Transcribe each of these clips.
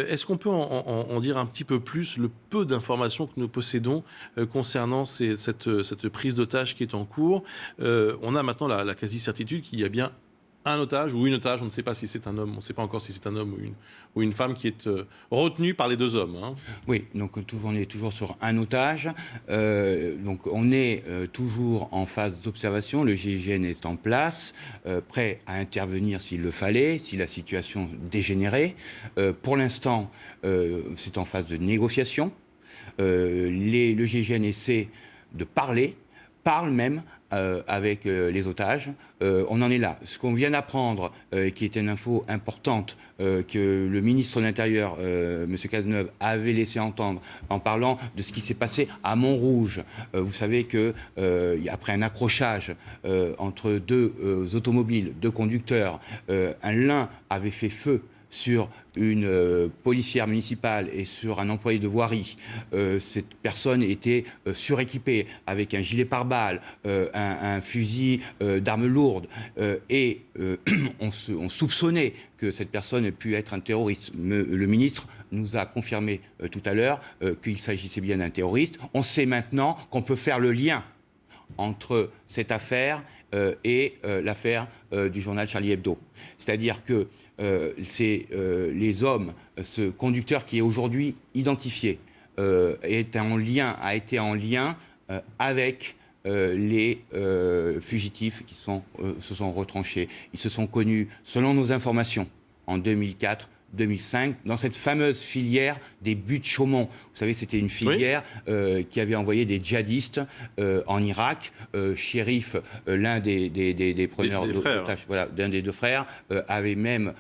Est-ce qu'on peut en dire un petit peu plus, le peu d'informations que nous possédons concernant cette prise d'otage qui est en cours? On a maintenant la quasi-certitude qu'il y a bien un otage ou une otage, on ne sait pas si c'est un homme, on ne sait pas encore si c'est un homme ou une femme qui est retenue par les deux hommes. Hein. Oui, donc on est toujours sur un otage. Donc on est toujours en phase d'observation. Le GIGN est en place, prêt à intervenir s'il le fallait, si la situation dégénérait. Pour l'instant, c'est en phase de négociation. Le GIGN essaie de parle même avec les otages. On en est là. Ce qu'on vient d'apprendre, qui est une info importante, que le ministre de l'Intérieur, M. Cazeneuve, avait laissé entendre en parlant de ce qui s'est passé à Montrouge. Vous savez que après un accrochage entre deux automobiles, deux conducteurs, l'un avait fait feu sur une policière municipale et sur un employé de voirie. Cette personne était suréquipée avec un gilet pare-balles, un fusil d'armes lourdes et on soupçonnait que cette personne ait pu être un terroriste. Le ministre nous a confirmé tout à l'heure qu'il s'agissait bien d'un terroriste. On sait maintenant qu'on peut faire le lien entre cette affaire et l'affaire du journal Charlie Hebdo. C'est-à-dire que c'est les hommes, ce conducteur qui est aujourd'hui identifié, a été en lien avec les fugitifs qui se sont retranchés. Ils se sont connus, selon nos informations, en 2004-2005, dans cette fameuse filière des Buttes-Chaumont. Vous savez, c'était une filière qui avait envoyé des djihadistes en Irak. Chérif, l'un des preneurs d'otages, voilà, d'un des deux frères, avait même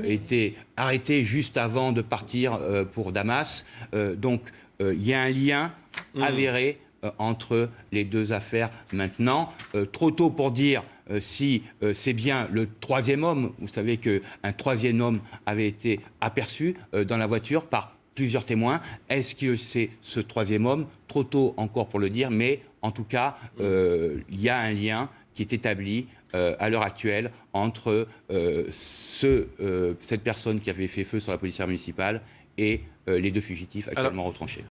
été arrêté juste avant de partir pour Damas. Donc, il y a un lien avéré entre les deux affaires maintenant. Trop tôt pour dire si c'est bien le troisième homme. Vous savez qu'un troisième homme avait été aperçu dans la voiture par plusieurs témoins. Est-ce que c'est ce troisième homme? Trop tôt encore pour le dire, mais en tout cas, il y a un lien qui est établi à l'heure actuelle entre cette personne qui avait fait feu sur la policière municipale et les deux fugitifs actuellement retranchés.